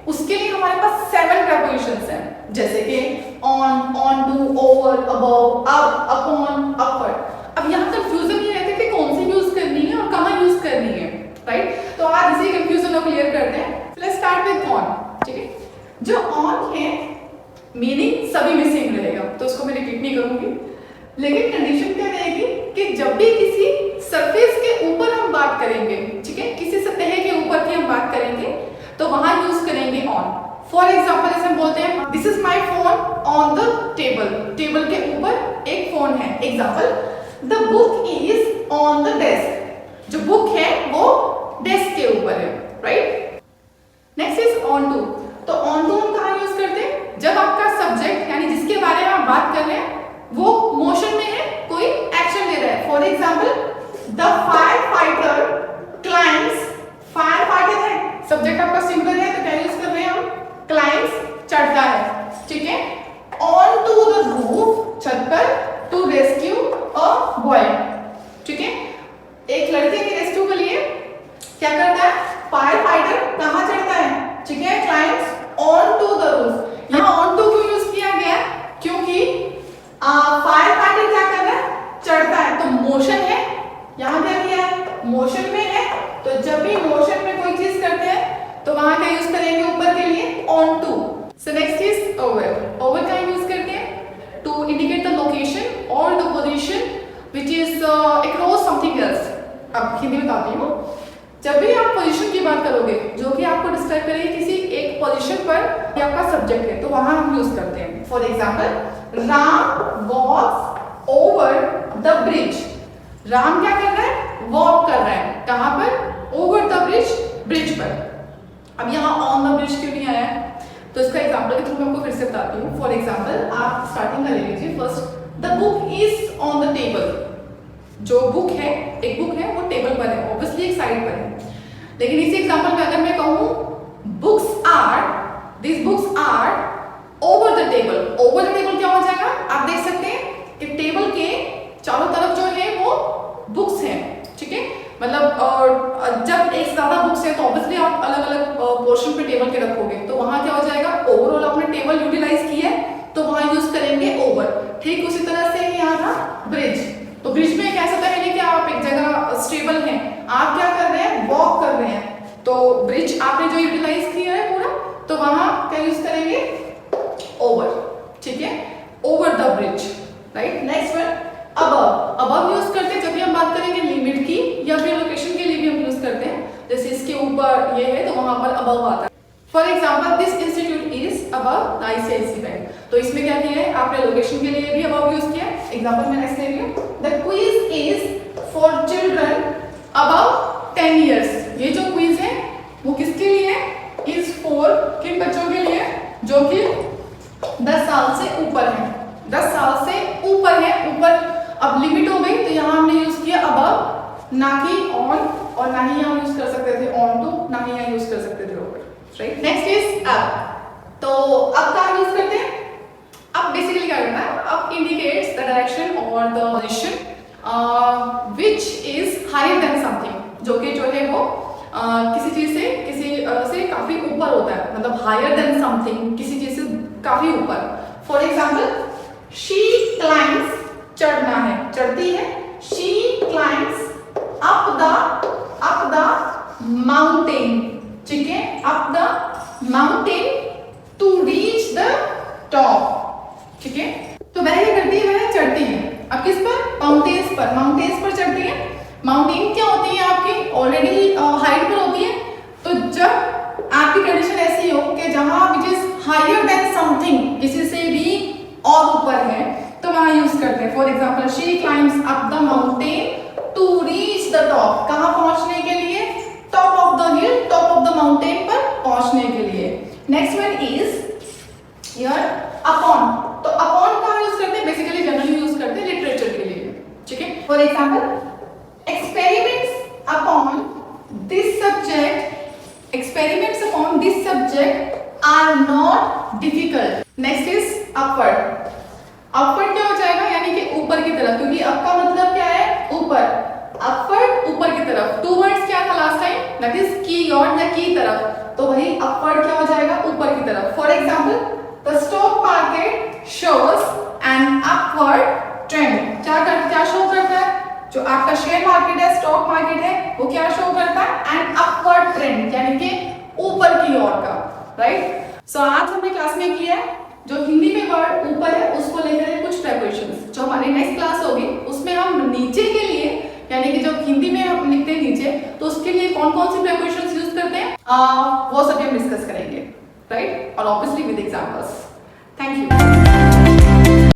उसके लिए हमारे पास 7 प्रेपोजिशंस हैं, जैसे कि on, on to, over, above, up, upon, upward. अब यहाँ कंफ्यूजन ये रहता है कि कौन सी यूज करनी है और कहाँ यूज करनी है, राइट? तो आज इसी कंफ्यूजन को क्लियर करते हैं। लेट्स स्टार्ट विद ऑन, ठीक है? जो ऑन है मीनिंग सभी में सेम रहेगा, तो उसको मैं रिपीट नहीं करूंगी, लेकिन कंडीशन क्या रहेगी कि जब भी किसी सरफेस के ऊपर हम बात करेंगे, ठीक है, किसी सतह के ऊपर की हम बात करेंगे, तो वहां यूज करेंगे ऑन। फॉर एग्जाम्पल जैसे हम बोलते हैं this is my phone on the table, table के ऊपर एक फोन है। Example, the book is on the desk, जो बुक है वो डेस्क के ऊपर है, right? Next is on to. तो ऑन टू हम कहाँ यूज करते हैं? जब आपका सब्जेक्ट यानी जिसके बारे में आप बात कर रहे हैं वो मोशन में है, कोई एक्शन ले रहा है। For example, the fire fighter climbs, fire fighter है, सब्जेक्ट आपका सिंगुलर है, तो क्या यूज कर रहे हैं हम? क्लाइम्स, चढ़ता है, ठीक है? ऑन टू द रूफ, छत पर, टू रेस्क्यू अ बॉय, ठीक है? एक लड़के के रेस्क्यू के लिए क्या करता है? फायर फाइटर कहाँ चढ़ता है? ठीक है, climbs on to the roof. यहाँ ऑन टू क्यों यूज किया गया? क्योंकि फायर फाइटर क्या कर रहा है? चढ़ता है, तो मोशन है। यहाँ क्या किया है? मोशन में है, तो जब भी मोशन में कोई चीज करते हैं तो वहां क्या यूज करेंगे ऊपर के लिए? On to. So next is over. Over का यूज करते हैं टू इंडिकेट द लोकेशन और the position which is across something else. अब हिंदी में बताती हूँ। जब भी आप पोजीशन की बात करोगे जो कि आपको डिस्क्राइब करेगी किसी एक पोजीशन पर, ये आपका सब्जेक्ट है, तो वहां हम यूज करते हैं। For example, Ram walks over the bridge. Ram क्या कर रहा है? वॉक कर रहा है, कहां पर? ओवर द ब्रिज, ब्रिज पर। अब यहाँ ऑन द ब्रिज क्यों नहीं आया है? तो इसका एग्जाम्पल के थ्रू मैं आपको फिर से बताती हूँ। फॉर एग्जाम्पल, आप स्टार्टिंग का ले लीजिए। First, the book is on the table. जो बुक है, एक बुक है, वो टेबल पर है, ऑब्वियसली एक साइड पर है। लेकिन इसी एग्जांपल में अगर मैं कहूं books are, this books are over the table. Over the table क्या हो जाएगा? आप देख सकते हैं कि टेबल के चारों तरफ जो है वो बुक्स हैं, ठीक है? मतलब जब एक ज्यादा बुक्स है तो ऑब्वियसली आप अलग अलग पोर्शन पे टेबल के रखोगे, तो वहां क्या हो जाएगा? ओवरऑल आपने टेबल यूटिलाइज किया है, तो वहां यूज करेंगे ओवर। ठीक उसी तरह से यहाँ था ब्रिज। तो ब्रिज में एक ऐसा था कि आप एक जगह स्टेबल हैं, आप क्या कर रहे हैं? वॉक कर रहे हैं, तो ब्रिज आपने जो यूटिलाइज किया है पूरा, तो वहां क्या यूज करेंगे? ओवर, ठीक है? Over the bridge, right? Next one, above. Above use करते हैं जब भी हम बात करेंगे लिमिट की या फिर लोकेशन के लिए भी हम यूज करते हैं। जैसे इसके ऊपर ये है तो वहां पर अबव आता है। For example, this institute is above the ICIC bank. तो इसमें क्या किया है? आपने लोकेशन के लिए भी अबव यूज किया है। एग्जाम्पल मैं नेक्स्ट ले रही हूँ, the quiz is for children above 10 years. ये जो क्विज है वो किसके लिए है? इज फॉर, किन बच्चों के लिए? जो कि 10 साल से ऊपर है, 10 साल से ऊपर है, ऊपर। अब लिमिट हो गई, तो यहाँ हमने यूज किया अबव, ना कि ऑन, और ना ही यहाँ यूज कर सकते थे ऑन टू, ना ही यहाँ यूज कर सकते थे over, right? Next is up. तो अब क्या यूज करते हैं? अब बेसिकली क्या करना है? अब इंडिकेट्स द डायरेक्शन और the position which is higher than something, जो कि जो है वो किसी चीज से, किसी से काफी ऊपर होता है, मतलब हायर देन समथिंग, किसी चीज से काफी ऊपर। फॉर एग्जाम्पल, शी क्लाइम्स, चढ़ना है, चढ़ती है। She climbs up the mountain, ठीक है? Up the mountain to reach the top, ठीक है? तो वह क्या करती है? वह चढ़ती है। अब किस पर? माउंटेन्स पर, माउंटेन्स पर चढ़ती है। माउंटेन क्या होती है? आपकी ऑलरेडी हाइट पर होती है। तो जब आपकी कंडीशन ऐसी हो कि जहां which is higher than something, किसी से भी और ऊपर है, तो वहां यूज करते हैं। For example, she climbs up the mountain to reach the top. कहां पहुंचने के लिए? Top of the hill, top of the mountain पर पहुंचने के लिए। Next one is your upon. तो अपॉन कहां यूज करते हैं? बेसिकली जनरली यूज करते हैं लिटरेचर के लिए, ठीक है? For example, experiments upon this subject are not difficult. Next is upward. upward क्या हो जाएगा? यानी कि ऊपर की तरफ, क्योंकि up का मतलब क्या है? ऊपर। upward ऊपर की तरफ। 2 words क्या था लास्ट टाइम? दैट इज की ओर या की तरफ, तो वही अपवर्ड क्या हो जाएगा, ऊपर की तरफ। For example, the stock market shows an upward trend. क्या शो करता है, जो आपका शेयर मार्केट है, स्टॉक मार्केट है, वो क्या शो करता है, एन अपवर्ड ट्रेंड, यानी कि ऊपर की ओर का, राइट। सो आज हमने क्लास में किया है जो हिंदी में वर्ड ऊपर है उसको लेकर कुछ प्रेपोजिशंस, जो हमारी नेक्स्ट क्लास होगी उसमें हम नीचे के लिए, यानी कि जब हिंदी में हम लिखते हैं नीचे, तो उसके लिए कौन कौन सी प्रेपोजिशंस यूज करते हैं वो सभी हम डिस्कस करेंगे, राइट, और obviously with examples. Thank you.